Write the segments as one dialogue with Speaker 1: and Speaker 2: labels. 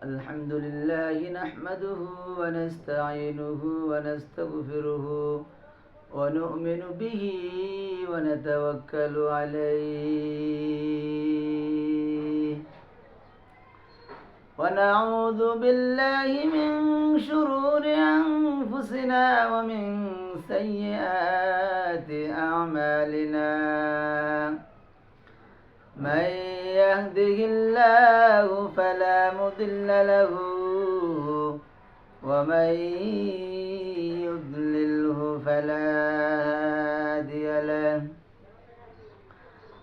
Speaker 1: الحمد لله نحمده ونستعينه ونستغفره ونؤمن به ونتوكل عليه ونعوذ بالله من شرور أنفسنا ومن سيئات أعمالنا من يهده الله فلا مضل له ومن يضلله فلا هادي له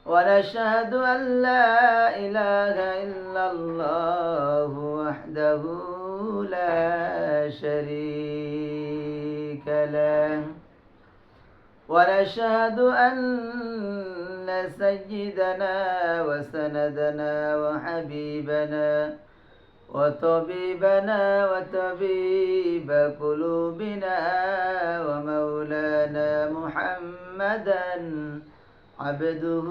Speaker 1: ونشهد أن لا إله إلا الله وحده لا شريك له ونشهد أن سيدنا وسندنا وحبيبنا وطبيبنا وطبيب قلوبنا ومولانا محمدا عبده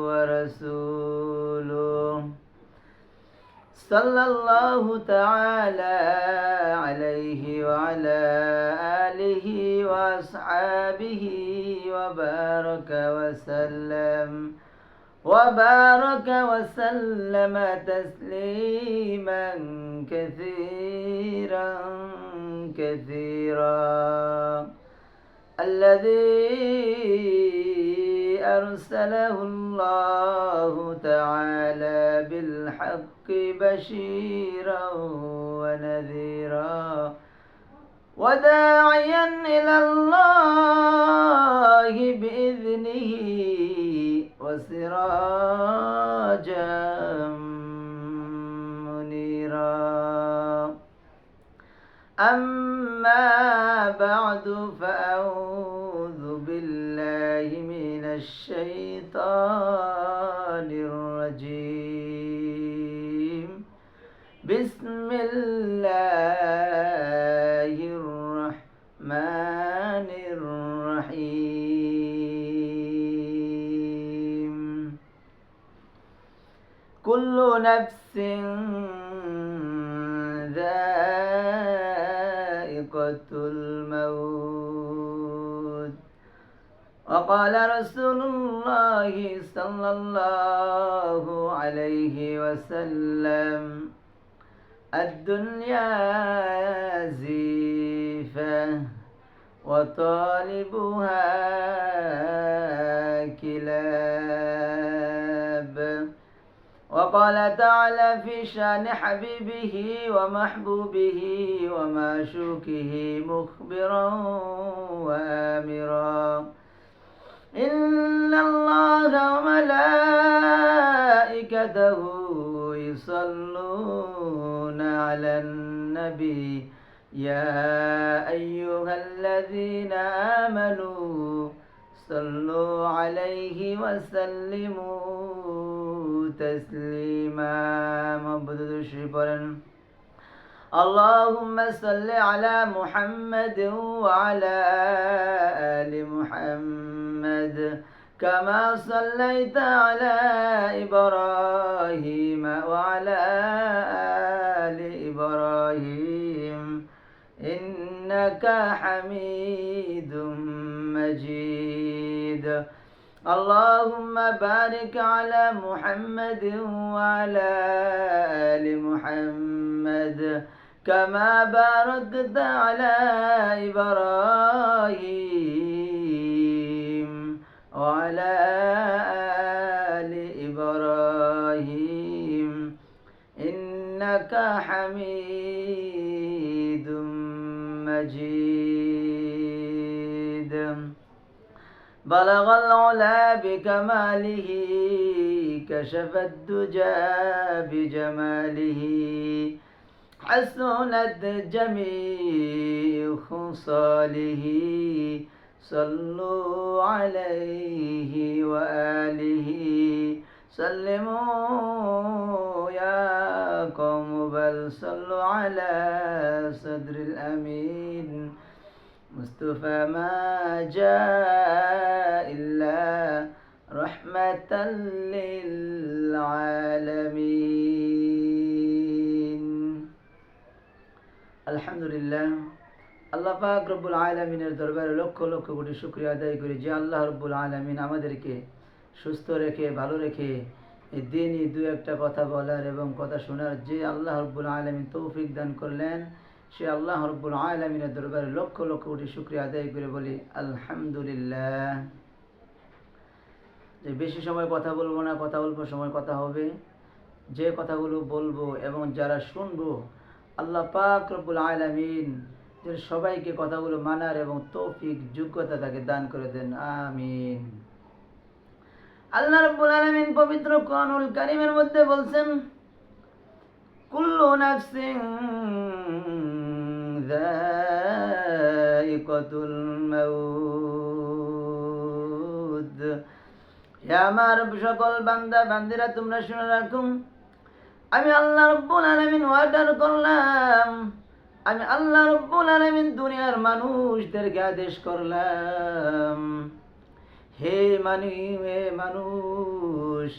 Speaker 1: ورسوله صلى الله تعالى عليه وعلى آله وأصحابه وبارك وسلم تسليما كثيرا الذي أرسله الله تعالى بالحق بشيرا ونذيرا وداعيا إلى الله بإذنه وسراجا منيرا أما بعد فأعوذ بالله من الشيطان الرجيم بسم الله الرحمن الرحيم كل نفس ذائقة الموت وقال رسول الله صلى الله عليه وسلم الدنيا زيفة وطالبها كلاب وقال تعالى في شان حبيبه ومحبوبه ومعشوقه مخبرا وآمرا إن الله وملائكته يصلون على النبي يا أيها الذين آمنوا صلوا عليه وسلموا تسليما اللهم صل على محمد وعلى آل محمد كما صليت على إبراهيم وعلى آل إبراهيم إنك حميد مجيد اللهم بارك على محمد وعلى آل محمد كما باركت على إبراهيم وعلى آل إبراهيم إنك حميد مجيد بلغ العلا بكماله كشف الدجى بجماله حسنت جميع خصاله صلوا عليه وآله سلموا يا قوم بل صلوا على صدر الأمين مصطفى ما جاء إلا رحمة للعالمين الحمد لله আল্লাহ পাক রব্বুল আলামিনের দরবারে লক্ষ লক্ষ কোটি শুকরিয়া আদায় করি যে আল্লাহ রব্বুল আলামিন আমাদেরকে সুস্থ রেখে ভালো রেখে এই দিনই দু একটা কথা বলার এবং কথা শোনার যে আল্লাহ রব্বুল আলামিন তৌফিক দান করলেন সে আল্লাহ রব্বুল আলামিনের দরবারে লক্ষ লক্ষ কোটি শুকরিয়া আদায় করে বলি আলহামদুলিল্লাহ। যে বেশি সময় কথা বলবো না, কথা অল্প সময় কথা হবে। যে কথাগুলো বলবো এবং যারা শুনবো আল্লাহ পাক রব্বুল আলামিন যে সবাইকে কথাগুলো মানার এবং তৌফিক যোগ্যতা তাকে দান করে দেন, আমিন। আল্লাহ রাব্বুল আলামিন পবিত্র কোরআনুল কারীমের মধ্যে বলছেন, কুল্লু নাফসিন যায়িকাতুল মাউত। হে আমার সকল বান্দা বান্দিরা, তোমরা শুনে রাখো, আমি আল্লাহ রাব্বুল আলামিন অর্ডার করলাম, আমি আল্লাহ রাব্বুল আলামিন দুনিয়ার মানুষদেরকে আদেশ করলাম, হে মানুষ,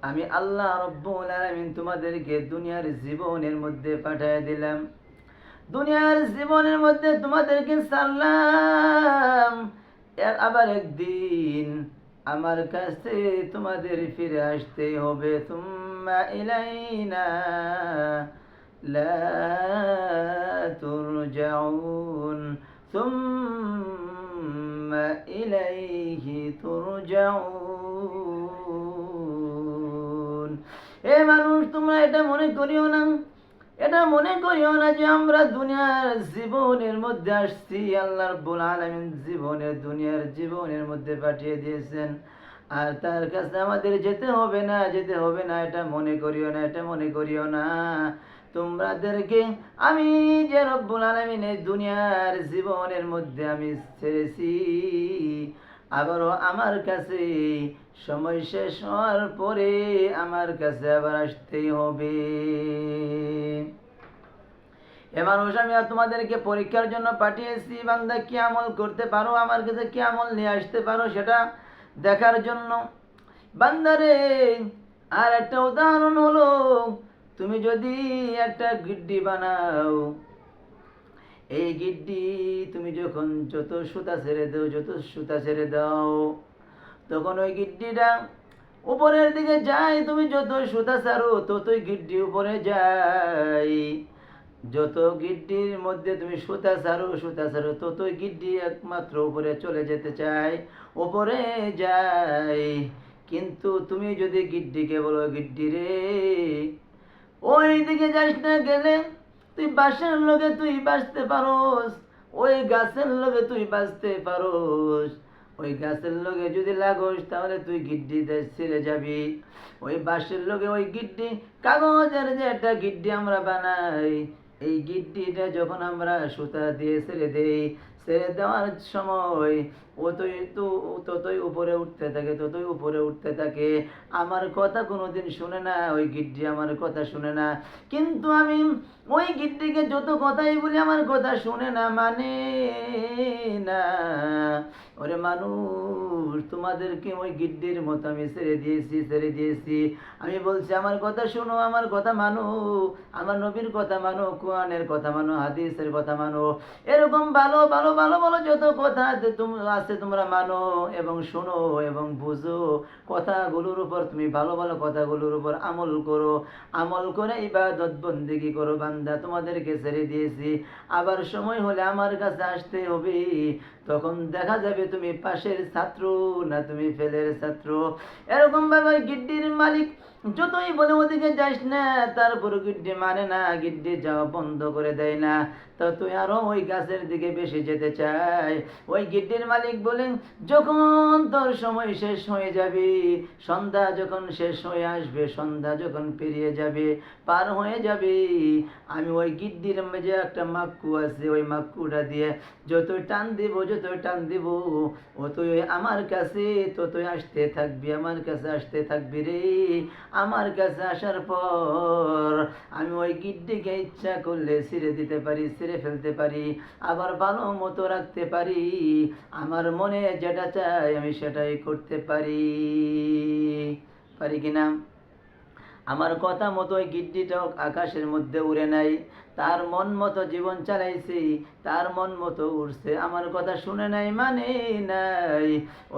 Speaker 1: আমি আল্লাহ রাব্বুল আলামিন তোমাদেরকে দুনিয়ার জীবনের মধ্যে পাঠিয়ে দিলাম, দুনিয়ার জীবনের মধ্যে তোমাদেরকে ছাড়লাম। আবার একদিন আমার কাছে তোমাদের ফিরে আসতে হবে। তুম্মা ইলাইনা লা তুরজাউন, তুম্মা ইলাইহি তুরজাউন। এ মানুষ, তোমরা এটা মনে করিও না, এটা মনে করিও না যে আমরা দুনিয়ার জীবনের মধ্যে আসছি। আল্লাহ রাব্বুল আলামিন দুনিয়ার জীবনের মধ্যে পাঠিয়ে দিয়েছেন, আর তার কাছে আমাদের যেতে হবে না, যেতে হবে না, এটা মনে করিও না, এটা মনে করিও না। তোমাদেরকে আমি যে রব্বুল আলামিন এই দুনিয়ার জীবনের মধ্যে আমি ছেড়েছি, আবারও আমার কাছে সময় শেষ হওয়ার পরে আমার কাছে আবার আসতেই হবে। এ মানুষ, আমি তোমাদেরকে পরীক্ষার জন্য পাঠিয়েছি, বান্দা কি আমল করতে পারো, আমার কাছে কি আমল নিয়ে আসতে পারো সেটা দেখার জন্য। বান্দারে, আর একটা উদাহরণ হলো, তুমি যদি একটা গিড্ডি বানাও, এই গিড্ডি তুমি যখন যত সুতা ছেড়ে দাও তখন ওই গিড্ডিটা উপরের দিকে যায়। তুমি যত সুতা ছাড়ো ততই গিড্ডি উপরে যায়। যত গিড্ডির মধ্যে তুমি সুতা ছাড়ো ততই গিড্ডি একমাত্র উপরে চলে যেতে চায়, উপরে যায়। কিন্তু তুমি যদি গিড্ডিকে বলো, গিড্ডি রে ওই দিকে যাস না, গেলে তুই বাঁশের লগে তুই বাঁচতে পারোস, ওই গাছের লগে তুই বাঁচতে পারোস, ওই গাছের লগে যদি লাগোস তাহলে তুই গিড্ডি ছিঁড়ে যাবি। ওই বাঁশের লগে ওই গিড্ডি, কাগজের যে একটা গিড্ডি আমরা বানাই, এই গিড্ডিটা যখন আমরা সুতা দিয়ে ছেড়ে দেই, ছেড়ে দেওয়ার সময় ততই উপরে উঠতে থাকে। আমার কথা কোনোদিন শুনে না ওই গিড্ডি, আমার কথা শুনে না। কিন্তু আমি ওই গিড্ডিকে যত কথাই বলি আমার কথা শুনে না, মানে না। ওরে মানুষ, তোমাদেরকে ওই গিড্ডির মতো আমি ছেড়ে দিয়েছি। আমি বলছি আমার কথা শোনো, আমার কথা মানো, আমার নবীর কথা মানো, কোরআনের কথা মানো, হাদিসের কথা মানো। এরকম ভালো ভালো ভালো ভালো যত কথা আছে তোমরা মানো এবং শোনো এবং বুঝো। কথাগুলোর উপর তুমি ভালো ভালো কথাগুলোর উপর আমল করো, আমল করে ইবাদত বন্দেগী করো। বান্দা, তোমাদেরকে ছেড়ে দিয়েছি, আবার সময় হলে আমার কাছে আসতে হবে। তখন দেখা যাবে তুমি পাশের ছাত্র না তুমি ফেলের ছাত্র। এরকম ভাবে গিড্ডির মালিক যতই বলে ওদিকে যাস না, তারপর গিড্ডি মানে না, গিড্ডি যাওয়া বন্ধ করে দেয় না, তো তুই আরো ওই গাছের দিকে বেশি যেতে চাই। ওই গিড্ডির মালিক বলেন, যখন তোর সময় শেষ হয়ে যাবে, সন্ধ্যা যখন শেষ হয়ে আসবে, সন্ধ্যা যখন পেরিয়ে যাবে, পার হয়ে যাবে, আমি ওই গিড্ডির যে একটা মাক্কু আছে, ওই মাক্কুটা দিয়ে যতই টান দিব ও তুই আমার কাছে ততই আসতে থাকবি, আমার কাছে আসতে থাকবি রে। আমার কাছে আসার পর আমি ওই গিড্ডিকে ইচ্ছা করলে ছিঁড়ে দিতে পারি, ছিঁড়ে ফেলতে পারি, আবার ভালো মতো রাখতে পারি। আমার মনে যেটা চাই আমি সেটাই করতে পারি। পারি কিনা? আমার কথা মতো ওই গিড্ডিটাও আকাশের মধ্যে উড়ে নাই, তার মন মতো জীবন চালাইছি, তার মন মতো উড়ছে, আমার কথা শুনে নাই, মানে নাই।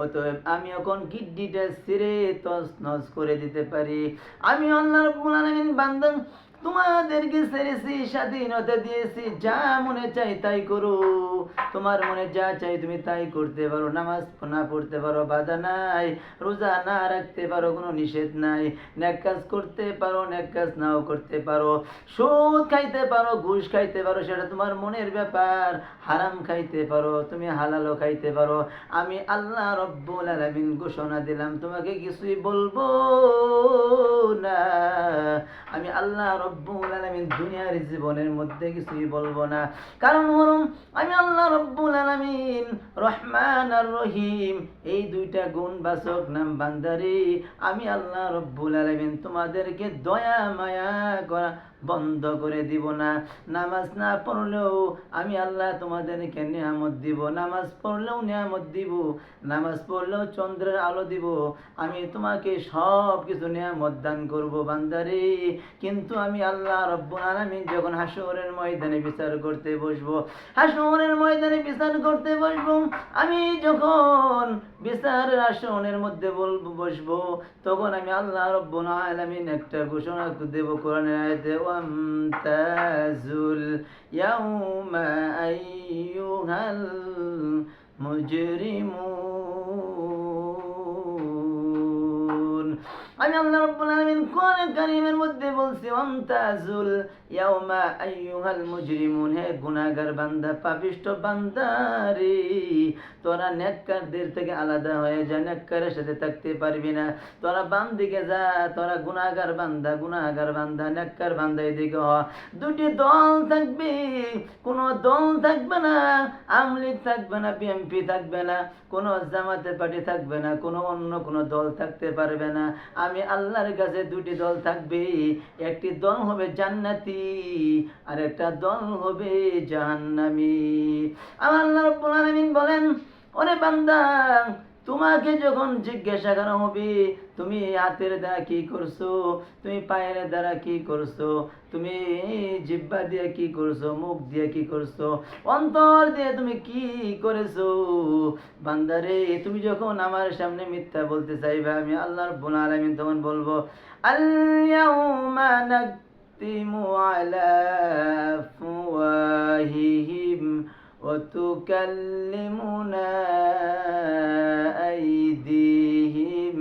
Speaker 1: অতএব আমি এখন গিড্ডিটা ছিঁড়ে তছনছ করে দিতে পারি। আমি আল্লাহ রাব্বুল আলামিন বান্দা তোমাদেরকে ছেড়েছি, স্বাধীনতা দিয়েছি, যা মনে চাই তাই করো। তোমার মনে যা চাই তুমি তাই করতে পারো, নামাজ না পড়তে পারো, বাধা নাই। রোজা না রাখতে পারো, কোনো নিষেধ নাই। নেক কাজ করতে পারো, নেক কাজ নাও করতে পারো। সুদ খাইতে পারো, ঘুষ খাইতে পারো, সেটা তোমার মনের ব্যাপার। হারাম খাইতে পারো, তুমি হালালও খাইতে পারো। আমি আল্লাহ রব্বুল আলামিন ঘোষণা দিলাম, তোমাকে কিছুই বলবো না। আমি আল্লাহ রব্বুল আলামিন দুনিয়ার জীবনের মধ্যে কিছুই বলবো না। কারণ হলো আমি আল্লাহ রব্বুল আলামিন রহমান আর রহিম, এই দুইটা গুণবাচক নাম বান্দারে আমি আল্লাহ রব্বুল আলামিন তোমাদেরকে দয়া মায়া করা বন্ধ করে দিব না। নামাজ না পড়লেও আমি আল্লাহ তোমাদেরকে নিয়ামত দিব, নামাজ পড়লেও নিয়ামত দিব, নামাজ পড়লেও চন্দ্রের আলো দিব। আমি তোমাকে সব কিছু নিয়ামত দান করব বান্দারে। কিন্তু আমি আল্লাহ রব্বুল আলামিন যখন হাসরের ময়দানে বিচার করতে বসবো, হাসরের ময়দানে বিচার করতে বসবো, আমি যখন বিচারের আসনের মধ্যে বসবো, তখন আমি আল্লাহ রব্বুল আলামিন একটা ঘোষণা দেব কোরআনের আয়াতে, ওয়ামতাজুল ইয়াউমা আইয়ুহাল মুজরিমুন। আমি আল্লাহ রাব্বুল আলামিন কোরআন কারীমের মধ্যে বলছি, ওয়ামতাজুল ইয়াউমা আইয়ুহাল মুজরিমুন, হে গুনাহগার বান্দা, পাপিষ্ঠ বান্দা রে, তোরা নেককারদের থেকে আলাদা হয়ে যা, নেককারের সাথে থাকতে পারবি না। তোরা বাম দিকে যা, তোরা গুনাহগার বান্দা, গুনাহগার বান্দা, নেককার বান্দা এদিকে হ। দুটি দল থাকবে, কোনো দল থাকবে না, আওয়ামী লীগ থাকবে না, বিএনপি থাকবে না, কোনো জামাতে পার্টি থাকবে না, কোনো অন্য কোনো দল থাকতে পারবে না। আমি আল্লাহর কাছে দুটি দল থাকবে, একটি দল হবে জান্নাতি, আর একটা দল হবে জাহান্নামী। আমার আল্লাহ রাব্বুল আলামিন বলেন, ওরে বান্দা, তোমাকে যখন জিজ্ঞাসা করা হবে তুমি হাতের দ্বারা কি করছো, তুমি পায়ের দ্বারা কি করছো, তুমি জিহ্বা দিয়ে কি করছো, মুখ দিয়ে কি করছো, অন্তর দিয়ে তুমি কি করেছো, বান্দারে তুমি যখন আমার সামনে মিথ্যা বলতে চাইবে, আমি আল্লাহ রাব্বুল আলামিন তখন বলবো, আল ইয়াউমা নাকতিমু আলা আফওয়াহিহিম وتكلمنا أيديهم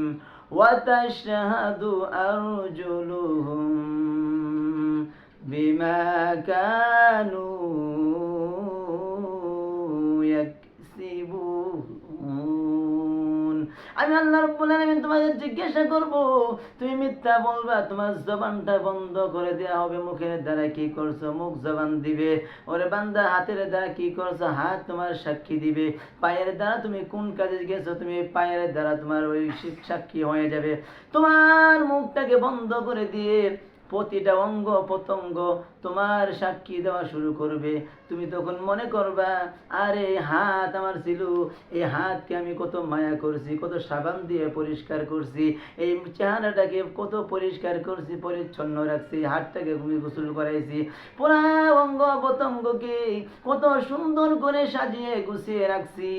Speaker 1: وتشهد أرجلهم بما كانوا يكسبون। আমি আল্লাহ রাব্বুল আলামিন তোমাদের জিজ্ঞাসা করব, তুমি মিথ্যা বলবা, তোমার জবানটা বন্ধ করে দেওয়া হবে। মুখের দ্বারা কি করছো, মুখ জবান দিবে। ওরে বান্দা, হাতের দ্বারা কি করছো, হাত তোমার সাক্ষী দিবে। পায়ের দ্বারা তুমি কোন কাজে গেছো, তুমি পায়ের দ্বারা তোমার ওই সাক্ষী হয়ে যাবে। তোমার মুখটাকে বন্ধ করে দিয়ে প্রতিটা অঙ্গ প্রত্যঙ্গ তোমার সাক্ষী দেওয়া শুরু করবে। তুমি তখন মনে করবা, আরে হাত আমার ছিল, এই হাতকে আমি কত মায়া করছি, কত সাবান দিয়ে পরিষ্কার করছি, এই চেহারাটাকে কত পরিষ্কার করছি, পরিচ্ছন্ন রাখছি, হাতটাকে আমি গোসল করাইছি, পুরা অঙ্গ প্রত্যঙ্গকে কত সুন্দর করে সাজিয়ে গুছিয়ে রাখছি।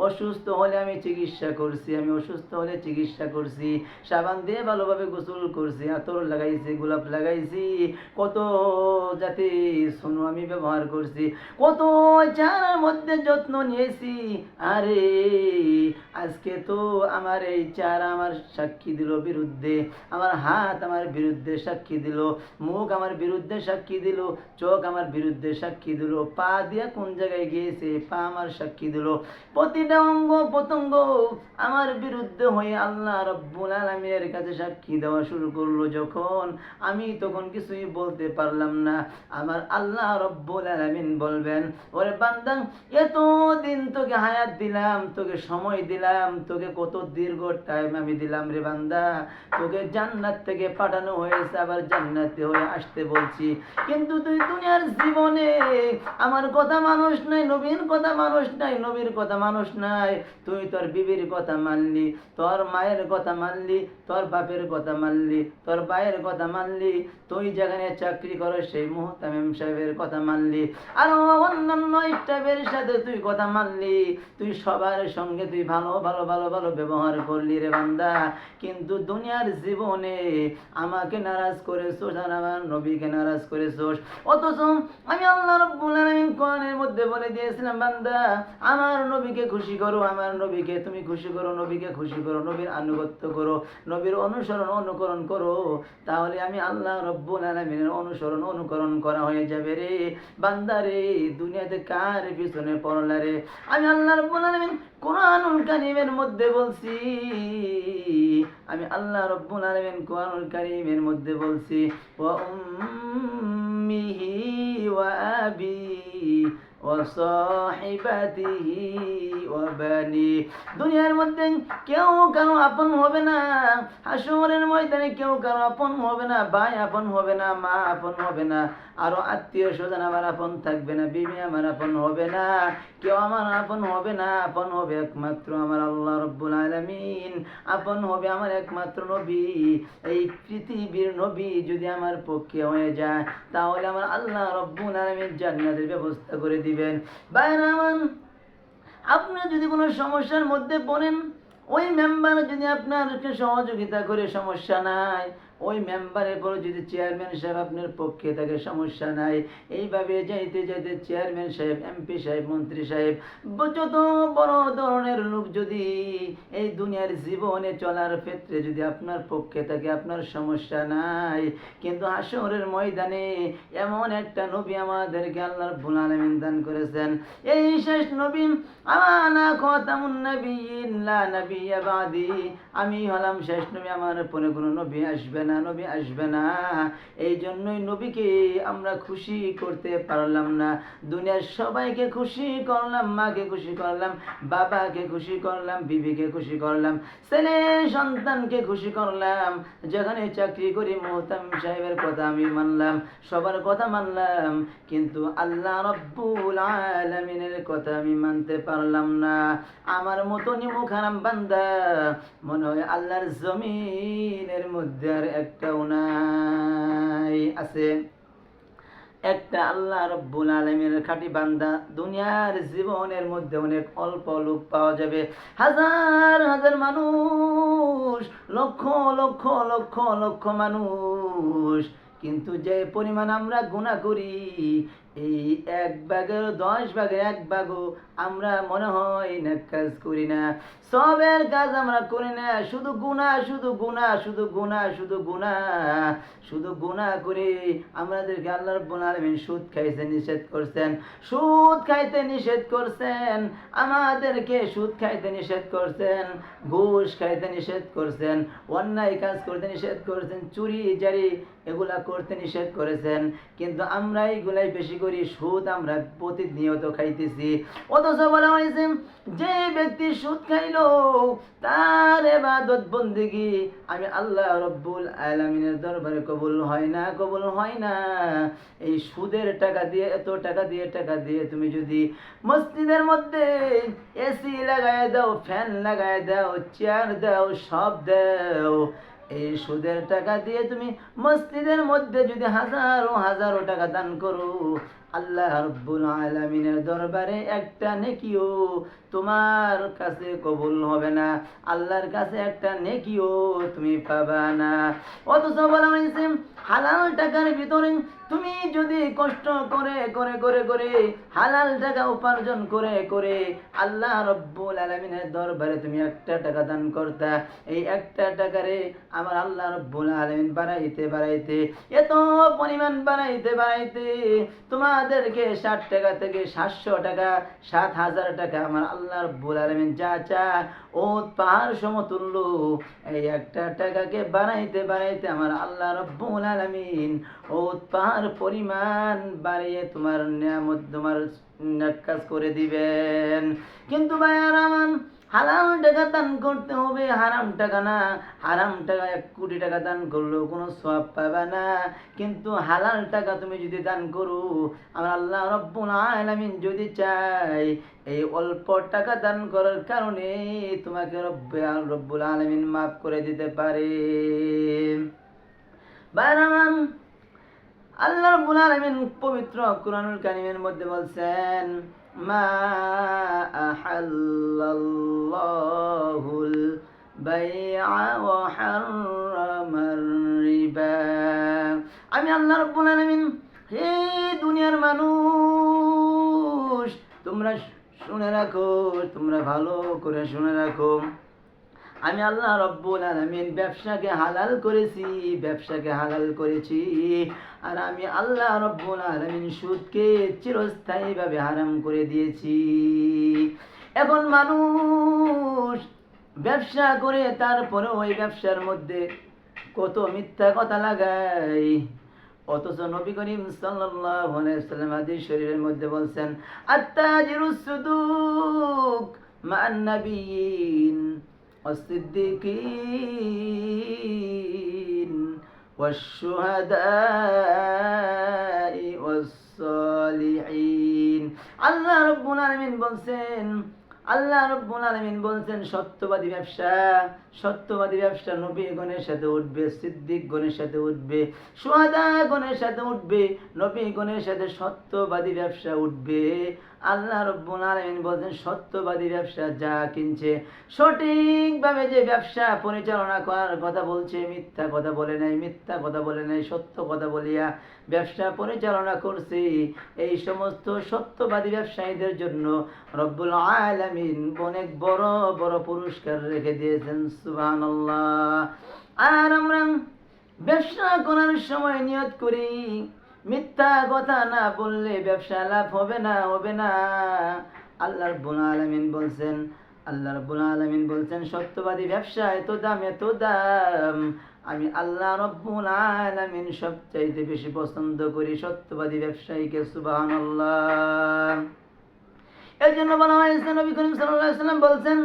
Speaker 1: অসুস্থ হলে আমি চিকিৎসা করছি, আমি অসুস্থ হলে চিকিৎসা করছি, সাবান দিয়ে ভালোভাবে গোসল করছি, আতর লাগাইছি, গোলাপ লাগাইছি, কত জাতি সোনু আমি ব্যবহার করছি, কত চেহারার মধ্যে যত্ন নিয়েছি। আরে আজকে তো আমার এই চেহারা আমার সাক্ষী দিল বিরুদ্ধে, আমার হাত আমার বিরুদ্ধে সাক্ষী দিল, মুখ আমার বিরুদ্ধে সাক্ষী দিল, চোখ আমার বিরুদ্ধে সাক্ষী দিল, পা দিয়া কোন জায়গায় গিয়েছে, পা আমার সাক্ষী দিল, প্রতিটা অঙ্গ প্রত্যঙ্গ আমার বিরুদ্ধে হয়ে আল্লাহ রাব্বুল আলামিনের কাছে সাক্ষী দেওয়া শুরু করলো। যখন আমি আমি তখন কিছুই বলতে পারলাম না। আমার আল্লাহ রব্বুল আলামিন বলবেন, ওরে বান্দা, এতদিন তোকে হায়াত দিলাম, তোকে সময় দিলাম, তোকে কত দীর্ঘ টাইম আমি দিলাম রে বান্দা, তোকে জান্নাত থেকে পাঠানো হয়েছে, আবার জান্নাতে হয়ে আসতে বলছি, কিন্তু তুই দুনিয়ার জীবনে আমার কথা মানুষ নাই, নবীর কথা মানুষ নাই, নবীর কথা মানুষ নাই। তুই তোর বিবির কথা মানলি, তোর মায়ের কথা মানলি, তোর বাপের কথা মানলি, তোর ভাইয়ের কথা মানলি, তুই যেখানে চাকরি করো সেই মুহতামিম সাহেবের কথা মানলি, আর অন্যান্য স্টাফের সাথে তুই কথা মানলি, তুই সবার সঙ্গে তুই ভালো ভালো ভালো ভালো ব্যবহার করলি রে বান্দা, কিন্তু দুনিয়ার জীবনে আমাকে নারাজ করেছোস আর আমার নবীকে নারাজ করেছোস। অথচ আমি আল্লাহ রাব্বুল আলামিন কোরআনের মধ্যে বলে দিয়েছিলাম, বান্দা আমার নবীকে খুশি করো, আমার নবীকে তুমি খুশি করো, নবীকে খুশি করো, নবীর আনুগত্য করো, নবীর অনুসরণ অনুকরণ করো, তাহলে আমি আল্লাহ রাব্বুল আলামিনের অনুসরণ অনুকরণ করা হয়ে যাবে রে বান্দা রে। দুনিয়াতে কার পিছনে পড়লা রে? আমি আল্লাহ রাব্বুল আলামিন কোরআনুল কারীমের মধ্যে বলছি, আমি আল্লাহ রাব্বুল আলামিন কোরআনুল কারীমের মধ্যে বলছি, ওয়া উম্মিহি ওয়া আবি ওয়া সাহিবাতিহি ওয়া বানি। দুনিয়ার মধ্যে কেউ কারো আপন হবে না, হাসরের ময়দানে কেউ কারো আপন হবে না, ভাই আপন হবে না, মা আপন হবে না, আরো আত্মীয় স্বজন আমার আপন থাকবে না, বিবি আমার আপন হবে না, কেউ আমার আপন হবে না। আপন হবে একমাত্র আমার আল্লাহ রাব্বুল আলামিন, আপন হবে আমার একমাত্র নবী। এই পৃথিবীর নবী যদি আমার পক্ষে হয়ে যায়, তাহলে আমার আল্লাহ রাব্বুল আলামিন জান্নাতের ব্যবস্থা করে দিবেন। ভাইরা আমার, আপনি যদি কোনো সমস্যার মধ্যে পড়েন, ওই মেম্বার যদি আপনাকে সহযোগিতা করে, সমস্যা নাই। ওই মেম্বারের পরে যদি চেয়ারম্যান সাহেব আপনার পক্ষে থাকে, সমস্যা নাই। এইভাবে যাইতে যাইতে চেয়ারম্যান সাহেব, এমপি সাহেব, মন্ত্রী সাহেব, যত বড় ধরনের লোক যদি এই দুনিয়ার জীবনে চলার ক্ষেত্রে যদি আপনার পক্ষে থাকে, আপনার সমস্যা নাই। কিন্তু হাসরের ময়দানে এমন একটা নবী আমাদেরকে আল্লাহ রাব্বুল আলামিন দান করেছেন, এই শেষ নবী, আনা খাতামুন নাবিয়্যিন লা নাবিয়্যা বাদি, আমি হলাম শেষ নবী, আমার পরে কোনো নবী আসবে না, নবী আসবে না। এই জন্যই নবীকে আমরা খুশি করতে পারলাম না। দুনিয়ার সবাইকে খুশি করলাম, মাকে খুশি করলাম, বাবাকে খুশি করলাম, বিবিকে খুশি করলাম, ছেলে সন্তানকে খুশি করলাম, যেখানে চাকরি করি মুহতামিম সাহেবের কথা আমি মানলাম, সবার কথা মানলাম, কিন্তু আল্লাহ রাব্বুল আলামিনের কথা আমি মানতে পারলাম না। আমার মতনই মুখারাম বান্দা মনে হয় আল্লাহর জমিনের মধ্যে আর একটাও নাই। আছে একটা আল্লাহ রাব্বুল আলামিনের খাঁটি বান্দা দুনিয়ার জীবনের মধ্যে অনেক অল্প লোক পাওয়া যাবে। হাজার হাজার মানুষ, লক্ষ লক্ষ লক্ষ লক্ষ মানুষ, কিন্তু যে পরিমাণ আমরা গুনাহ করি, এই 1/10 আমরা মনে হয় না কাজ করি না, সবের কাজ আমরা করি না, শুধু গুনাহ, শুধু গুনাহ, শুধু গুনাহ, শুধু গুনাহ, শুধু গুনাহ করি। আমাদেরকে আল্লাহ রাব্বুল আলামিন সুদ খাইতে নিষেধ করছেন, সুদ খাইতে নিষেধ করছেন, আমাদেরকে সুদ খাইতে নিষেধ করছেন, ঘুষ খাইতে নিষেধ করছেন, অন্যায় কাজ করতে নিষেধ করেছেন, চুরি জারি এগুলা করতে নিষেধ করেছেন, কিন্তু আমরা এইগুলাই বেশি করি, সুদ আমরা প্রতিনিয়ত খাইতেছি। অথচ বলা হয়েছে যে ব্যক্তি সুদ খাইলো তার ইবাদত বন্দেগী আমি আল্লাহ রাব্বুল আলামিনের দরবারে কবুল হয় না, কবুল হয় না। এই সুদের টাকা দিয়ে, এত টাকা দিয়ে তুমি যদি মসজিদের মধ্যে এসি লাগায় দাও, ফ্যান লাগায় দাও, চেয়ার দাও, সব দাও, এই সুদের টাকা দিয়ে তুমি মসজিদের মধ্যে যদি হাজারো হাজারো টাকা দান করো, আল্লাহ রাব্বুল আলামিনের দরবারে একটা নেকিও তোমার কাছে কবুল হবে না, আল্লাহর কাছে একটা নেকিও তুমি পাবা না। অথচ বলা হয়েছে হালাল টাকার ভিতরে তুমি যদি কষ্ট করে করে করে করে হালাল টাকা উপার্জন করে করে আল্লাহ রাব্বুল আলামিনের দরবারে তুমি একটা টাকা দান করতা, এই একটা টাকারে আমার আল্লাহ রাব্বুল আলামিন বাড়াইতে বাড়াইতে, এত পরিমাণ বাড়াইতে বাড়াইতে তোমার তোমাদেরকে 60 টাকা থেকে 700 টাকা 7000 টাকা আমার আল্লাহ রাব্বুল আলামিন যা চায় ওত পাহাড় সমতুল্য এই একটা টাকাকে বানাইতে বানাইতে আমার আল্লাহ রাব্বুল আলামিন ওত পাহাড় পরিমাণ বাড়িয়ে তোমার নিয়ামত তোমার কাজ করে দিবেন। কিন্তু ভাইয়ার আমার হালাল টাকা দান করতে হবে, হারাম টাকা না। হারাম টাকা 1 কোটি টাকা দান করলেও কোনো সওয়াব পাবে না, কিন্তু হালাল টাকা তুমি যদি দান করো আমার আল্লাহ রাব্বুল আলামিন যদি চায় এই অল্প টাকা দান করার কারণে তোমাকে রব্বুল আলামিন মাফ করে দিতে পারে। বাইরামান আল্লাহ রাব্বুল আলামিন পবিত্র কুরআনুল কারীমের মধ্যে বলছেন মা আহাল্লাল্লাহুল বাইআ ওয়া হাররামার রিবা। আমি আল্লাহ রাব্বুল আলামিন হে দুনিয়ার মানুষ তোমরা শুনে রাখো, তোমরা ভালো করে শুনে রাখো, আমি আল্লাহ রাব্বুল আলামিন ব্যবসাকে হালাল করেছি, ব্যবসাকে হালাল করেছি। আর আমি আল্লাহ রাব্বুল আলামিন সুদকে চিরস্থায়ীভাবে হারাম করে দিয়েছি। এখন মানুষ ব্যবসা করে তারপরে ওই ব্যবসার মধ্যে কত মিথ্যা কথা লাগায়, অথচ নবী করিম সাল্লাল্লাহু আলাইহি ওয়াসাল্লাম হাদিস শরীফের মধ্যে বলছেন আত-তাজিরুস সুদুক মা'আন নাবিয়্যিন والصديقين والشهداء والصالحين। আল্লাহ রাব্বুল আলামিন বলছেন, আল্লাহ রাব্বুল আলামিন বলছেন সত্যবাদী ব্যবসা, সত্যবাদী ব্যবসা নবীগণের সাথে উঠবে, সিদ্দিকগণের সাথে উঠবে, শুহাদাগণের সাথে উঠবে, নবীগণের সাথে সত্যবাদী ব্যবসা উঠবে। আল্লাহ রাব্বুল আলামিন বলেন সত্যবাদী ব্যবসা যা কিনছে, সঠিকভাবে যে ব্যবসা পরিচালনা করার কথা বলছে, মিথ্যা কথা বলে নাই, মিথ্যা কথা বলে নাই, সত্য কথা বলিয়া ব্যবসা পরিচালনা করছে, এই সমস্ত সত্যবাদী ব্যবসায়ীদের জন্য রব্বুল আলামিন অনেক বড় বড় পুরস্কার রেখে দিয়েছেন। সুবহানাল্লাহ। আর আমরা ব্যবসা করার সময় নিয়ত করি মিথ্যা কথা না বললে ব্যবসা লাভ হবে না, হবে না। আল্লাহ রাব্বুল আলামিন বলছেন, আল্লাহ রাব্বুল আলামিন বলছেন সত্যবাদী ব্যবসা এত দাম, এত দাম, আমি আল্লাহ রাব্বুল আলামিন সবচাইতে বেশি পছন্দ করি সত্যবাদী ব্যবসায়ীকে। সুবহানাল্লাহ। এই জন্য বলা হয়েছে নবী করিম সাল্লাল্লাহু আলাইহি ওয়াসাল্লাম বলছেন,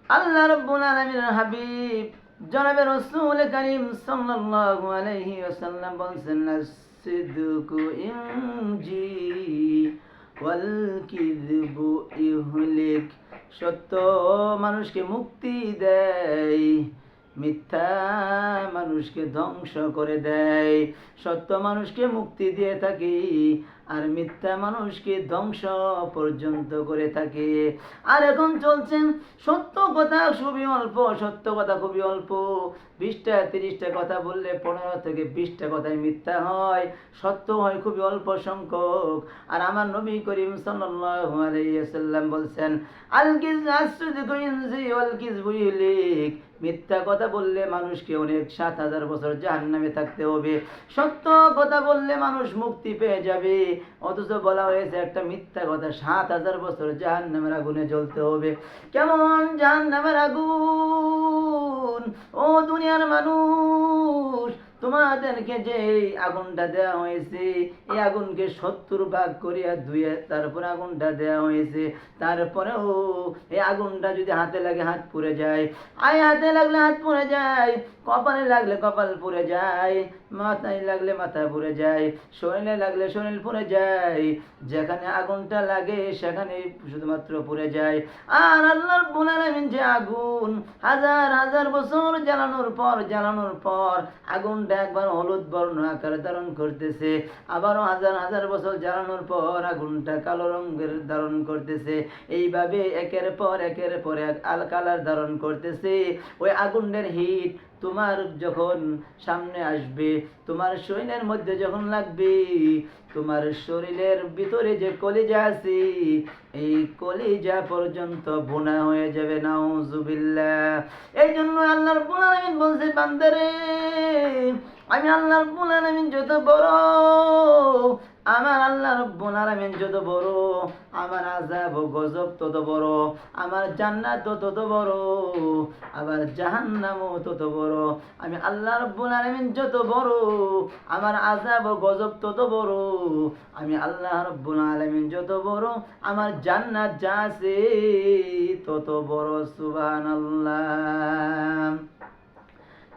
Speaker 1: আল্লাহ রাব্বুল আলামিনের হাবিব জনাবে রাসূল করিম সাল্লাল্লাহু আলাইহি ওয়াসাল্লাম বলছেন as-sidqu ইনজি ওয়াল কিযবু ইহলিক। সত্য মানুষকে মুক্তি দেয়, মিথ্যা মানুষকে ধ্বংস করে দেয়। সত্য মানুষকে মুক্তি দিয়ে থাকে আর মিথ্যা মানুষকে ধ্বংস পর্যন্ত করে থাকে। আর এখন চলছেন সত্য কথা খুবই অল্প, সত্য কথা খুবই অল্প, 20টা 30টা কথা বললে 15 থেকে 20টা কথাই মিথ্যা হয়, সত্য হয় খুবই অল্প সংখ্যক। আর আমার নবী করিম সাল্লাল্লাহু আলাইহি ওয়াসাল্লাম বলছেন আল-কিযবু ইনজি ওয়াল কিযবু ইহলিক। মিথ্যা কথা বললে মানুষকে অনেক 7000 বছর জাহান্নামে থাকতে হবে, সত্য কথা বললে মানুষ মুক্তি পেয়ে যাবে। অথচ বলা হয়েছে একটা মিথ্যা কথা 7000 বছর জাহান্নামের আগুনে জ্বলতে হবে। কেমন জাহান্নামের আগুন? ও দুনিয়ার মানুষ, তোমাদেরকে যে আগুনটা দেওয়া হয়েছে এই আগুনকে 70 ভাগ করিয়া ধুয়ে তারপর আগুনটা দেওয়া হয়েছে। তারপরেও এই আগুনটা যদি হাতে লাগে হাত পুড়ে যায়, হাতে লাগলে হাত পুড়ে যায়, কপালে লাগলে কপাল পুড়ে যায়, মাথায় লাগলে মাথা পুড়ে যায়, শরীরে লাগলে শরীর পুড়ে যায়। যেখানে আগুনটা লাগে সেখানে শুধুমাত্র পুড়ে যায়। আর আল্লাহ রাব্বুল আলামিন যে আগুন হাজার হাজার বছর জ্বালানোর পর আগুনটা একবার হলুদ বর্ণ আকার ধারণ করতেছে, আবারও হাজার হাজার বছর জ্বালানোর পর আগুনটা কালো রঙের ধারণ করতেছে। এইভাবে একের পর আল কালার ধারণ করতেছে। ওই আগুনের হিট তোমার যখন সামনে আসবে, তোমার শরীরের মধ্যে যখন লাগবে, তোমার শরীরের ভিতরে যে কলিজা আছে এই কলিজা পর্যন্ত বোনা হয়ে যাবে। নাউজুবিল্লাহ। এই জন্য আল্লাহ রাব্বুল আলামিন বলছে বান্দারে আমি আল্লাহ রাব্বুল আলামিন যত বড় আমার আল্লাহ রব্বুল আলামিন যত বড়, আমার আযাব ও গজব তত বড়, আমার জান্নাত তত বড়, আবার জাহান্নামও তত বড়। আমি আল্লাহ রব্বুল আলামিন যত বড়, আমার আযাব ও গজব তত বড়। আমি আল্লাহ রব্বুল আলামিন যত বড়, আমার জান্নাত যা আছে তত বড়। সুবহানাল্লাহ।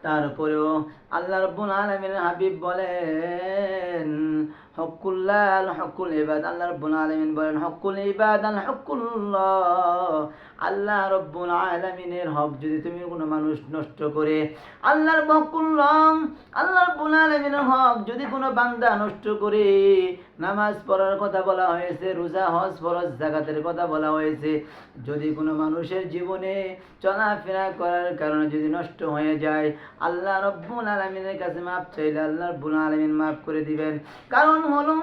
Speaker 1: তারপরেও আল্লাহ রাব্বুল আলামিনের হাবিব বলেন, হকুল্লাহ হকুল ইবাদ, আল্লাহ রাব্বুল আলামিন বলেন হকুল ইবাদ আল হকুল্লাহ। আল্লাহ রাব্বুল আলামিনের হক যদি তুমি কোনো মানুষ নষ্ট করে, আল্লাহর হকুল্লাহ, আল্লাহ রাব্বুল আলামিনের হক যদি কোনো বান্দা নষ্ট করে, নামাজ পড়ার কথা বলা হয়েছে, রোজা হজ ফরজ যাকাতের কথা বলা হয়েছে, যদি কোনো মানুষের জীবনে চলাফেরা করার কারণে যদি নষ্ট হয়ে যায়, আল্লাহ রব্বুল আলামিনের কাছে মাপ চাইলে আল্লাহ রব্বুল আলামিন মাফ করে দিবেন। কারণ হলো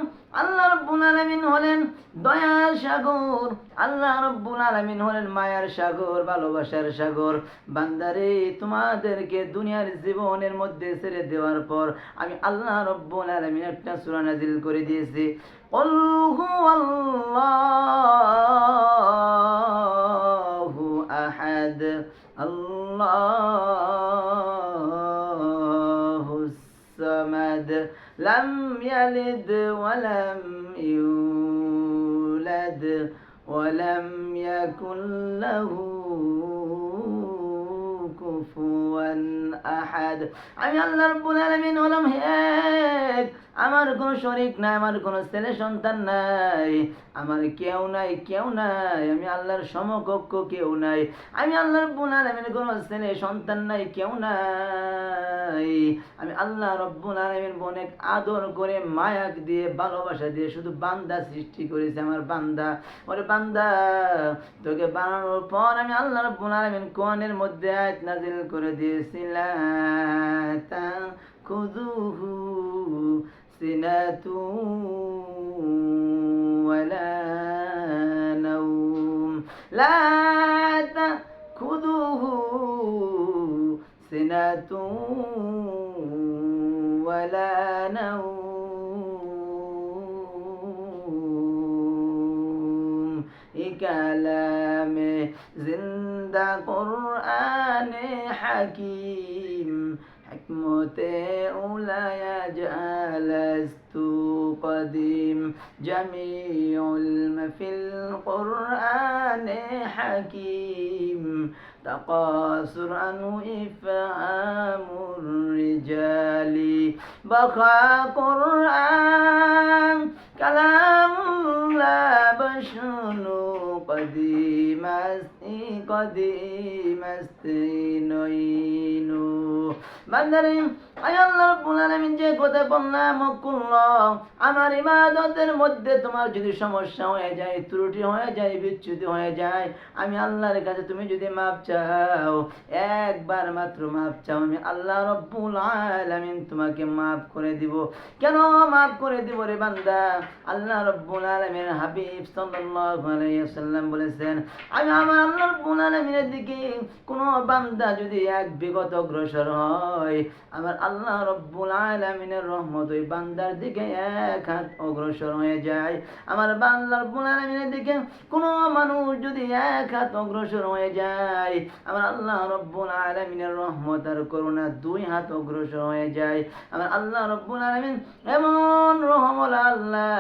Speaker 1: আল্লাহ রব্বুল আলামিন হলেন দয়ার সাগর, আল্লাহ রব্বুল আলামিন হলেন মায়ার সাগর, ভালোবাসার সাগর। বান্দারে, তোমাদেরকে দুনিয়ার জীবনের মধ্যে ছেড়ে দেওয়ার পর আমি আল্লাহ রব্বুল আলামিন একটা সূরা নাজিল করে দিয়েছি, কুল হুয়াল্লাহু আহাদ আল্লাহুস সামাদ লাম ইয়ালিদ ওয়ালাম ইউলাদ ওয়ালাম ইয়াকুল লাহু কুফুয়ান আহাদ। আমি আল্লাহ রাব্বুল আলামিন হলাম এক, আমার কোনো শরীক নাই, আমার কোনো ছেলে সন্তান নাই, আমার কেউ নাই, কেউ নাই, আমি আল্লাহর সমকক্ষ কেউ নাই। আমি আল্লাহ রাব্বুল আলামিনের কোনো ছেলে সন্তান নাই, কেউ নাই। আমি আল্লাহ রাব্বুল আলামিন অনেক আদর করে, মায়া দিয়ে, ভালোবাসা দিয়ে শুধু বান্দা সৃষ্টি করেছে। আমার বান্দা, ওরে বান্দা, তোকে বানানোর পর আমি আল্লাহ রাব্বুল আলামিন কোরআনের মধ্যে আয়াত নাযিল করে দিয়েছিলাম, তাখুযুহু সিনাতু ওয়ালা নাওম, লা তাখুযুহু সিনাতু ওয়ালা নাওম। কালামে জিন্দা কুরআনে হাকিম, হিকমতে উলায়া জালাস্তু কদিম, জামিউল মাফিল কুরআনে হাকিম, তাকাসুর আনু ইফহামুর রিজালি, বাকা কুরআন কালামুল্লাহ বশনু কদিমাস্তি কদিমাস্তি নইনু। বান্দারে, আয় আল্লাহ রাব্বুল আলামিন যে কথা বললাম, হকুল্লাহ, আমার ইবাদতের মধ্যে তোমার যদি সমস্যা হয়ে যায়, ত্রুটি হয়ে যায়, বিচ্যুতি হয়ে যায়, আমি আল্লাহর কাছে তুমি যদি মাপ চাও, একবার মাত্র মাপ চাও, আমি আল্লাহ রাব্বুল আলামিন তোমাকে মাফ করে দিব। কেন মাফ করে দিব রে বান্দা? আল্লাহ রাব্বুল আলামিন হাবিব সাল্লাল্লাহু আলাইহি ওয়াসাল্লাম বলেছেন, আমি আমার আল্লাহ রাব্বুল আলামিনের দিকে কোনো বান্দা যদি এক বিগত অগ্রসর হয়, আমার আল্লাহ রাব্বুল আলামিনের রহমত ওই বান্দার দিকে এক হাত অগ্রসর হয়ে যায়। আমার আল্লাহ রাব্বুল আলামিনের দিকে কোনো মানুষ যদি এক হাত অগ্রসর হয়ে যায়, আমার আল্লাহ রাব্বুল আলামিনের রহমত আর করুণা দুই হাত অগ্রসর হয়ে যায়। আমার আল্লাহ রাব্বুল আলামিন এমন রহমওয়ালা আল্লাহ,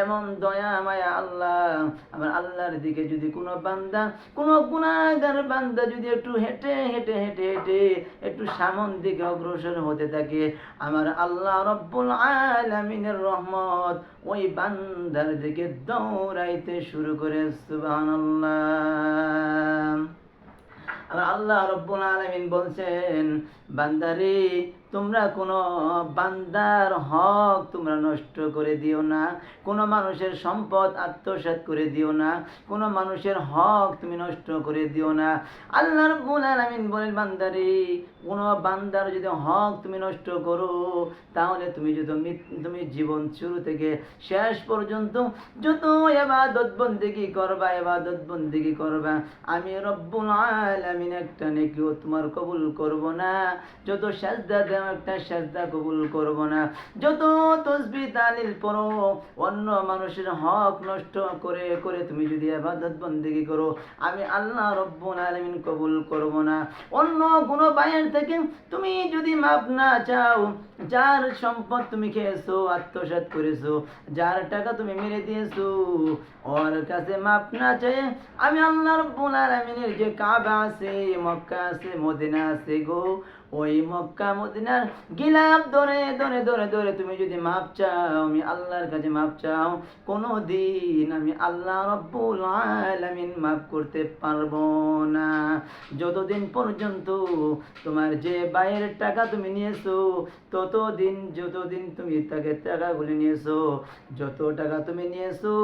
Speaker 1: এমন দয়া মায়া আল্লাহ। আমার আল্লাহর দিকে যদি কোনো বান্দা, কোনো গুনাহগার বান্দা যদি একটু হেঁটে হেঁটে হেঁটে হেঁটে একটু সামন দিকে অগ্রসর হতে থাকে, আমার আল্লাহ রাব্বুল আলামিনের রহমত ওই বান্দার দিকে দৌড়াইতে শুরু করে। সুবহানাল্লাহ। আর আল্লাহ রাব্বুল আলামিন বলছেন, বান্দারে, তোমরা কোনো বান্দার হক তোমরা নষ্ট করে দিও না, কোনো মানুষের সম্পদ আত্মসাৎ করে দিও না, কোনো মানুষের হক তুমি নষ্ট করে দিও না। আল্লাহ রাব্বুল আলামিন বলেন, বান্দারে, কোনো বান্দার যদি হক তুমি নষ্ট করো, তাহলে তুমি জীবন শুরু থেকে শেষ পর্যন্ত যত ইবাদত বন্দেগী করবা, আমি রব্বুল আলামিন একটা নেকিও তোমার কবুল করব না। যত সাজদা দেও একটা সেজদা কবুল করব না। যত তসবিহ তাহলিল পড়ো, অন্য মানুষের হক নষ্ট করে করে তুমি যদি ইবাদত বন্দেগী করো, আমি আল্লাহ রব্বুল আলামিন কবুল করব না। অন্য কোনো ভাইয়ের থেকে তুমি যদি মাপ না চাও, যার সম্পদ তুমি খেয়েছো, আত্মসাৎ করেছো, যার টাকা তুমি মেরে দিয়েছো, ওর কাছে মাপ না চাই আমি আল্লাহ রব্বুল আলামিনের যে কাবা আছে, মক্কা আছে, মদিনা আছে গো, ওই মক্কা মদিনার গিলাফ ধরে ধরে ধরে ধরে তুমি যদি মাপ চাও, আমি আল্লাহর কাছে মাপ চাও, কোনো দিন আমি আল্লাহ রব্বুল আলামিন মাপ করতে পারবো না। যতদিন পর্যন্ত তোমার যে বাইরের টাকা তুমি নিয়েছো, যতদিন তুমি তাকে টাকাগুলি নিয়েছো, যত টাকা তুমি নিয়েছো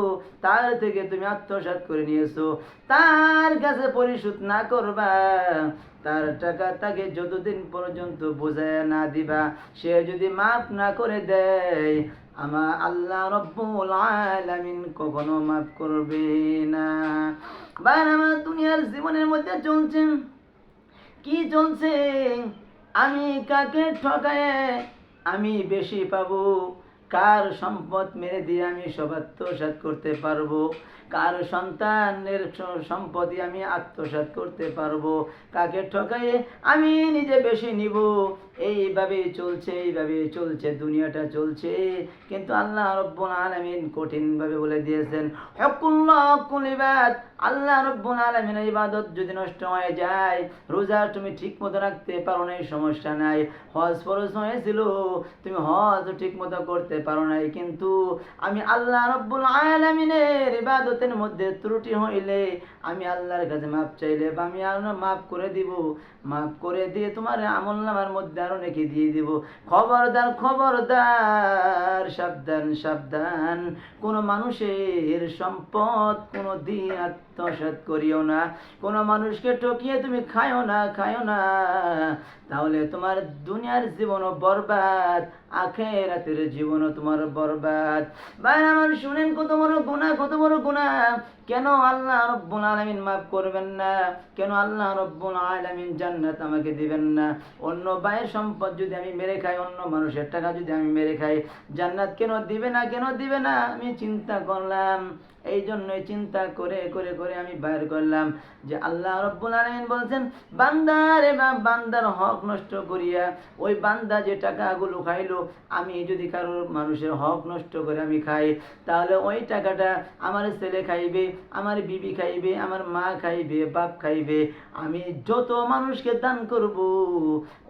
Speaker 1: তার থেকে তুমি আত্মসাৎ করে নিয়েছো, তার কাছে পরিশোধ না করবা, তার টাকা তাকে যতদিন পর্যন্ত বোঝায় না দিবা, সে যদি মাফ না করে দেয়, আমার আল্লাহ রব্বুল আলামিন কখনো মাফ করবে না। ভাই আমার দুনিয়ার জীবনের মধ্যে চলছে কি চলছে, আমি কাকে ঠকায় আমি বেশি পাবো, কার সম্পদ মেরে দিয়ে আমি সব আত্মসাৎ করতে পারবো, কার সন্তানের সম্পত্তি আমি আত্মসাৎ করতে পারবো, কাকে ঠকাইয়ে আমি নিজে বেশি নিব, এইভাবেই চলছে দুনিয়াটা চলছে। কিন্তু আল্লাহ রব্বুল আলামিন কঠিনভাবে বলে দিয়েছেন, হকুল্লাহ হকুল ইবাদ, আল্লাহ রব্বুল আলামিনের ইবাদত যদি নষ্ট হয়ে যায়, রোজা তুমি ঠিক মতো রাখতে পারো নাই, সমস্যা নাই, হজ ফরজ হয়েছিল তুমি হজ ঠিক মতো করতে পারো নাই, কিন্তু আমি আল্লাহ রব্বুল আলামিনের ইবাদতের মধ্যে ত্রুটি হইলে আমি আল্লাহর কাছে মাপ চাইলে বা আমি আল্লাহ মাফ করে দিব, মাফ করে দিয়ে তোমার আমলনামার মধ্যে আরো নেকি দিয়ে দিব। খবরদার খবরদার, সাবধান সাবধান, কোন মানুষের সম্পদ কোনো দিন আত্মসাৎ করিও না, কোন মানুষকে ঠকিয়ে তুমি খায়ও না, তাহলে তোমার দুনিয়ার জীবনও বরবাদ, আখিরাতের জীবনও তোমার বরবাদ। ভাই আমার শুনেন, কত বড় গুনাহ, কেন আল্লাহ রব্বুল আলামিন মাফ করবেন না, কেন আল্লাহ রব্বুল আলামিন জান্নাত আমাকে দিবেন না? অন্য ভাইয়ের সম্পদ যদি আমি মেরে খাই, অন্য মানুষের টাকা যদি আমি মেরে খাই, জান্নাত কেন দিবে না? আমি চিন্তা করলাম, এই জন্যই চিন্তা করে করে করে আমি বাইর করলাম যে আল্লাহ রব্বুল আলামিন বলছেন, বান্দার হক নষ্ট করিয়া, ওই বান্দা যে টাকাগুলো খাইলো, আমি যদি কারোর মানুষের হক নষ্ট করে আমি খাই, তাহলে ওই টাকাটা আমার ছেলে খাইবে, আমার বিবি খাইবে, আমার মা খাইবে, বাপ খাইবে, আমি যত মানুষকে দান করব,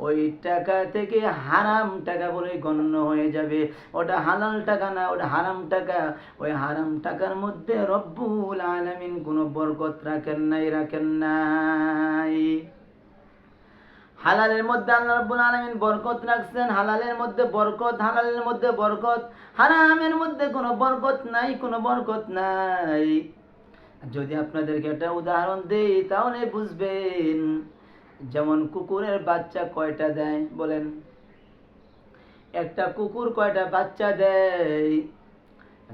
Speaker 1: ওই টাকা থেকে হারাম টাকা বলে গণ্য হয়ে যাবে, ওটা হালাল টাকা না, ওটা হারাম টাকা। ওই হারাম টাকার মধ্যে রব্বুল আলামিন কোনো বরকত রাখেন নাই। হালালের মধ্যে আল্লাহ রাব্বুল আলামিন বরকত রাখছেন, হালালের মধ্যে বরকত, হারামের মধ্যে কোনো বরকত নাই। যদি আপনাদেরকে একটা উদাহরণ দেই তাহলে বুঝবেন। যেমন কুকুরের বাচ্চা কয়টা দেয় বলেন? একটা কুকুর কয়টা বাচ্চা দেয়?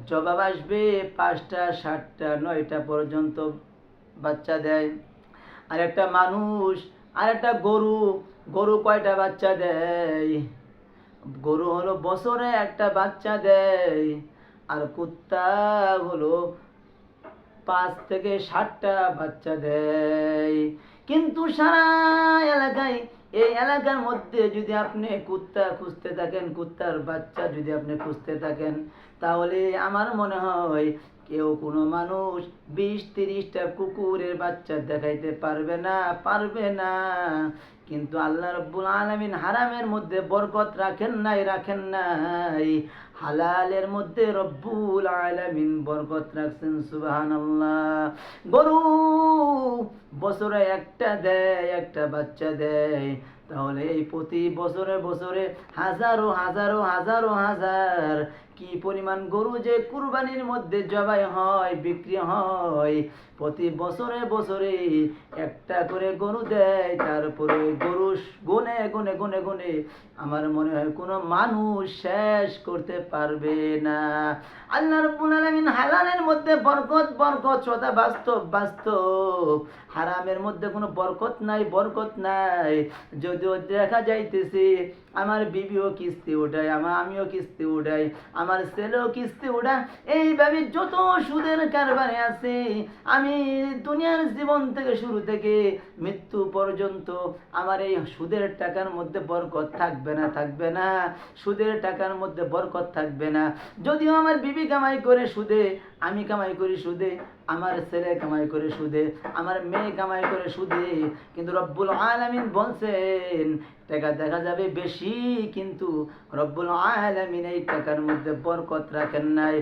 Speaker 1: জবাব আসবে 5টা, 7টা, 9টা পর্যন্ত বাচ্চা দেয়। আর একটা মানুষ, আর একটা গরু কয়টা বাচ্চা দেয়? গরু হলো বছরে একটা বাচ্চা দেয়। আর কুত্তা হলো 5 থেকে 7টা বাচ্চা দেয়। কিন্তু সারা এলাকায়, এই এলাকার মধ্যে যদি আপনি কুত্তা খুঁজতে থাকেন, কুত্তার বাচ্চা যদি আপনি খুঁজতে থাকেন, তাহলে আমার মনে হয় কেউ কোনো মানুষ 20-30টা কুকুরের বাচ্চা দেখাইতে পারবে না। কিন্তু আল্লাহ রাব্বুল আলামিন হারামের মধ্যে বরকত রাখেন নাই, হালালের মধ্যে রব্বুল আলামিন বরকত রাখছেন। সুবহানাল্লাহ। গরু বছরে একটা বাচ্চা দেয়, তাহলে এই প্রতি বছরে হাজার কি পরিমাণ গরু যে কুরবানির মধ্যে জবাই হয়, বিক্রি হয়, প্রতি বছরে বছরে একটা করে গরু দেয়, তারপরে গরু গুনে গুনে গুনে গুনে আমার মনে হয় কোনো মানুষ শেষ করতে পারবে না। আল্লাহ রাব্বুল আলামিন হালালের মধ্যে বরকত বরকত সদা বাস্তব বাস্তব, হারামের মধ্যে কোনো বরকত নাই বরকত নাই। যদিও দেখা যাইতেছে আমার বিবিও কিস্তি উঠায়, আমিও কিস্তি উঠাই, আমার ছেলেও কিস্তি উঠায়, এইভাবে যত সুদের কারবারে আছে আমি দুনিয়ার জীবন থেকে শুরু থেকে মৃত্যু পর্যন্ত আমার এই সুদের টাকার মধ্যে বরকত থাকবে না, থাকবে না, সুদের টাকার মধ্যে বরকত থাকবে না। যদিও আমার বিবি কামাই করে সুদে, আমি কামাই করি সুদে, আমার ছেলে কামাই করে সুদে, আমার মেয়ে কামাই করে সুদে, কিন্তু রব্বুল আলামিন বলছেন টাকা দেখা যাবে বেশি, কিন্তু রব্বুল আলামিন এই টাকার মধ্যে বরকত রাখেন নাই।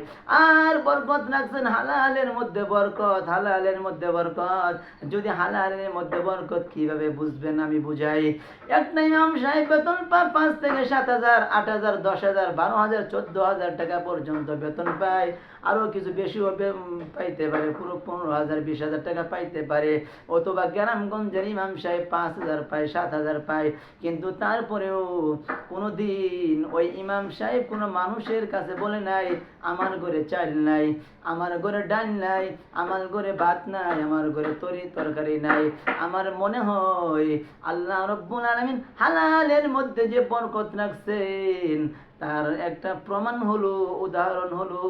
Speaker 1: আর বরকত রাখছেন হালালের মধ্যে বরকত, হালালের মধ্যে বরকত। যদি হালালের মধ্যে বরকত কিভাবে বুঝবেন আমি বুঝাই। একটা ইমাম সাহেব বেতন পায় 5 থেকে 7,000, 8,000, 10,000, 12,000, 14,000 টাকা পর্যন্ত বেতন পায়, আরো কিছু বেশি হবে পাইতে পারে, পুরো 15,000, 20,000 টাকা পাইতে পারে। অথবা গ্রামগঞ্জের ইমাম সাহেব 5,000 পায়, 7,000 পায়, কিন্তু তারপরেও কোনোদিন ওই ইমাম সাহেব কোনো মানুষের কাছে বলে নাই আমার ঘরে চাল নাই, আমার ঘরে ডাল নাই, আমার ঘরে ভাত নাই, আমার ঘরে তরকারি নাই। আমার মনে হয় আল্লাহ রাব্বুল আলামিন হালালের মধ্যে যে বরকত রাখছেন তার একটা প্রমাণ হলো, উদাহরণ হলো,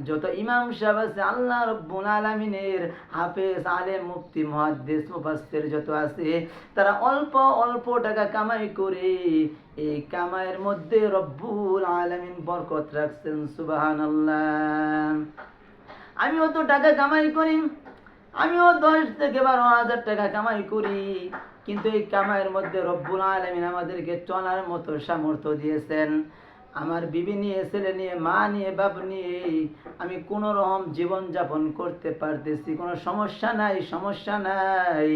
Speaker 1: যত ইমাম সাহেব আছে আল্লাহ রাব্বুল আলামিনের হাফেজ, আলেম, মুফতি, মুহাদ্দিস, মুফাসসির যত আছে তারা অল্প অল্প টাকা কামাই করে এই কামাইয়ের মধ্যে রব্বুল আলামিন বরকত রাখছেন। সুবহানাল্লাহ। আমিও তো টাকা কামাই করি, আমিও 10 থেকে 12,000 টাকা কামাই করি, কিন্তু এই কামাইয়ের মধ্যে রব্বুল আলামিন আমাদেরকে চলার মতো সামর্থ্য দিয়েছেন। আমার বিবি নিয়ে, ছেলে নিয়ে, মা নিয়ে, বাপ নিয়ে আমি কোনো রকম জীবন যাপন করতে পারতেছি, কোনো সমস্যা নাই, সমস্যা নাই।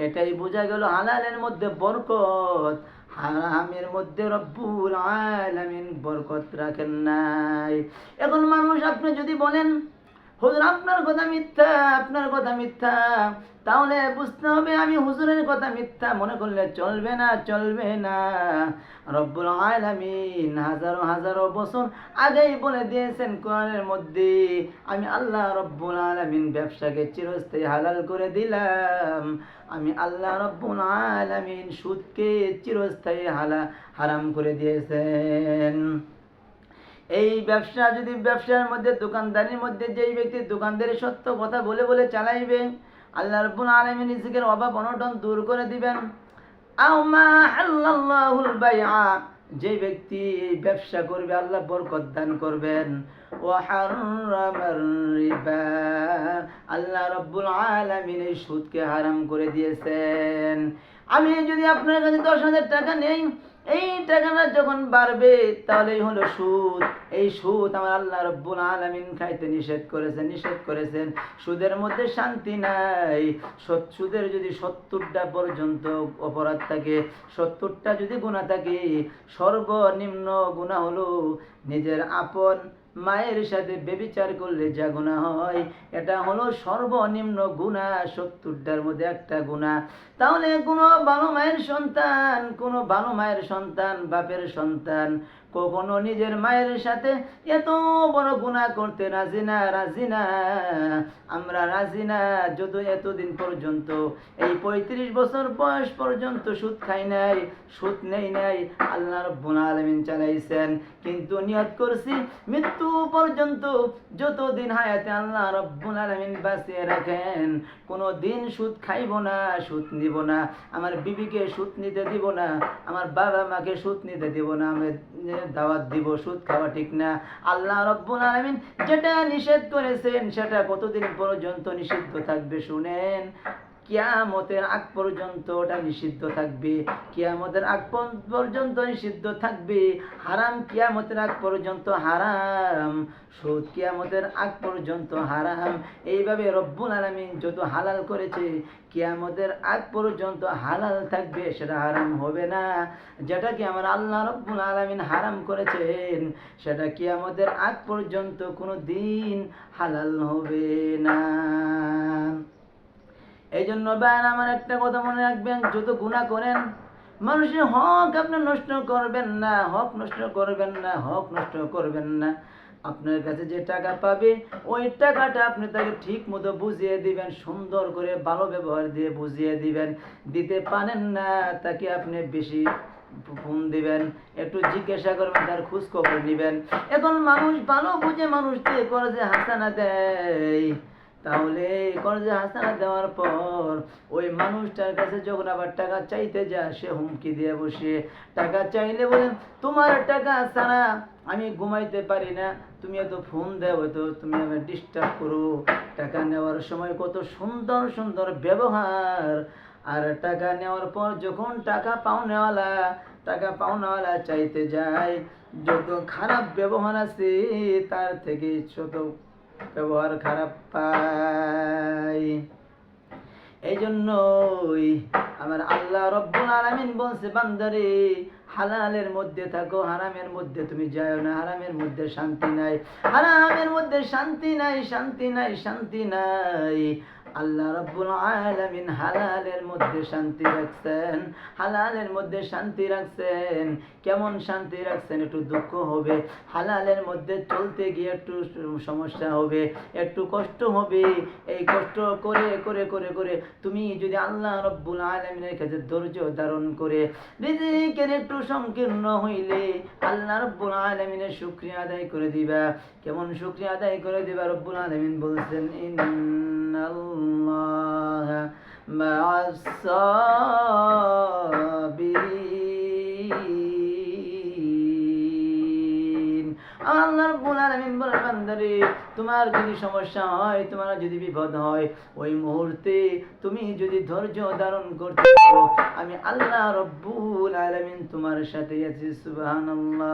Speaker 1: এটাই বোঝা গেল হালালের মধ্যে বরকত, হারামের মধ্যে রব্বুল আলামিন বরকত রাখেন নাই। এখন মানুষ আপনি যদি বলেন হুজুর আপনার কথা মিথ্যা, আপনার কথা মিথ্যা, তাহলে বুঝতে হবে আমি হুজুরের কথা মিথ্যা মনে করলে চলবে না, চলবে না। রব্বুল আলামিন হাজারো হাজারো বছর আগেই বলে দিয়েছেন কোরআনের মধ্যে, আমি আল্লাহ রব্বুল আলামিন ব্যবসাকে চিরস্থায়ী হালাল করে দিলাম। আমি আল্লাহ রব্বুল আলামিন সুদকে চিরস্থায়ী হারাম করে দিয়েছেন। এই ব্যবসা যদি ব্যবসার মধ্যে দোকানদারির মধ্যে যেই ব্যক্তি দোকানদারি সত্য কথা বলে বলে চালাইবে, আল্লাহ রাব্বুল আলামিন রিজিকের অভাব অনটন দূর করে দিবেন। আও মা হাল্লাল্লাহুল বাইআ, যে ব্যক্তি ব্যবসা করবে আল্লাহ বরকত দান করবেন। ওয়া হারামার রিবা, আল্লাহ রাব্বুল আলামিন এই সুদকে হারাম করে দিয়েছেন। আমি যদি আপনার কাছে 10,000 টাকা নেই, এই টাকাটা যখন বাড়বে তাহলেই হলো সুদ। এই সুদ আমার আল্লাহ রাব্বুল আলামিন খাইতে নিষেধ করেছেন, নিষেধ করেছেন। সুদের মধ্যে শান্তি নাই। সুদের যদি 70টা পর্যন্ত অপরাধ থাকে, 70টা যদি গুনাহ থাকে, সর্বনিম্ন গুনাহ হলো নিজের আপন মায়ের সাথে ব্যভিচার করলে যা গুনাহ হয়, এটা হলো সর্বনিম্ন গুনাহ, 70টার মধ্যে একটা গুনাহ। তাহলে কোনো ভালো মায়ের সন্তান, কোনো ভালো মায়ের সন্তান, বাপের সন্তান কখনো নিজের মায়ের সাথে এত বড় গুনাহ করতে রাজি না, রাজি না। আমরা রাজি না। যত এতদিন পর্যন্ত এই 35 বছর বয়স পর্যন্ত সুদ খাই নাই, সুদ নেই নাই, আল্লাহ রাব্বুল আলামিন চালাইছেন, কিন্তু নিয়ত করছি মৃত্যু পর্যন্ত যতদিন হায়াতে আল্লাহ রাব্বুল আলামিন বাঁচিয়ে রাখেন কোনো দিন সুদ খাইব না, সুদ নিব না, আমার বিবিকে সুদ নিতে দিব না, আমার বাবা মাকে সুদ নিতে দিব না, আমি দাওয়াত দিব। সুদ খাওয়া ঠিক না। আল্লাহ রাব্বুল আলামিন যেটা নিষেধ করেছেন সেটা কতদিন পর্যন্ত নিষিদ্ধ থাকবে শুনেন? কিয়ামতের আগ পর্যন্ত ওটা নিষিদ্ধ থাকবে। কিয়ামতের আগ পর্যন্ত নিষিদ্ধ থাকবে। হারাম কিয়ামতের আগ পর্যন্ত হারাম, সুদ কিয়ামতের আগ পর্যন্ত হারাম। এইভাবে রব্বুল আলামিন যত হালাল করেছে কিয়ামতের আগ পর্যন্ত হালাল থাকবে, সেটা হারাম হবে না। যেটা কি আমার আল্লাহ রব্বুল আলামিন হারাম করেছেন সেটা কিয়ামতের আগ পর্যন্ত কোনো দিন হালাল হবে না। এই জন্য ভাই আমার একটা কথা মনে রাখবেন, যত গুনাহ করেন মানুষের হক আপনি নষ্ট করবেন না, হক নষ্ট করবেন না, হক নষ্ট করবেন না। আপনার কাছে যে টাকা পাবে ওই টাকাটা আপনি তাকে ঠিক মতো বুঝিয়ে দিবেন, সুন্দর করে ভালো ব্যবহার দিয়ে বুঝিয়ে দিবেন। দিতে পারেন না তাকে আপনি বেশি ফোন দিবেন, একটু জিজ্ঞাসা করবেন, তার খোঁজ খবর নিবেন। এখন মানুষ ভালো বুঝে মানুষকে কর্জে হাসানা দেয়, তাহলে কর্জে হাসানা দেওয়ার পর ওই মানুষটার কাছে যখন আবার টাকা চাইতে যায় সে হুমকি দিয়ে বসে। টাকা চাইলে বলেন তোমার টাকা ছাড়া আমি ঘুমাইতে পারি না, তুমি এত ফোন দেও, তো তুমি আমাকে ডিস্টার্ব করো। টাকা নেওয়ার সময় কত সুন্দর সুন্দর ব্যবহার, আর টাকা নেওয়ার পর যখন টাকা পাওনাওয়ালা চাইতে যায়, যত খারাপ ব্যবহার আছে তার থেকে ছোট ব্যবহার খারাপ পাই। এই জন্যই আমার আল্লাহ রব্বুল আলামিন বলছে, বান্দারে হালালের মধ্যে থাকো, হারামের মধ্যে তুমি যাও না। হারামের মধ্যে শান্তি নাই, হারামের মধ্যে শান্তি নাই, শান্তি নাই, শান্তি নাই। আল্লাহ রব্বুল আলামিন হালালের মধ্যে শান্তি রাখছেন, হালালের মধ্যে শান্তি রাখছেন। কেমন শান্তি রাখছেন? একটু দুঃখ হবে, হালালের মধ্যে চলতে গিয়ে একটু সমস্যা হবে, একটু কষ্ট হবে। এই কষ্ট করে করে করে করে তুমি যদি আল্লাহ রব্বুল আলামিনের কাছে ধৈর্য ধারণ করে রিজিকের একটু সংকীর্ণ হইলে আল্লাহ রব্বুল আলামিনের শুকরিয়া আদায় করে দিবা। কেমন শুকরিয়া আদায় করে দিবা? রব্বুল আলামিন বলছেন, ইন্নাল্লাহা মা'আস সাবিরিন। আল্লাহ রাব্বুল আলামিন বলেন, বান্দারে তোমার যদি সমস্যা হয়, তোমার যদি বিপদ হয়, ওই মুহূর্তে তুমি যদি ধৈর্য ধারণ করতে পারো, আমি আল্লাহ রাব্বুল আলামিন তোমার সাথে আছি। সুবহানাল্লাহ।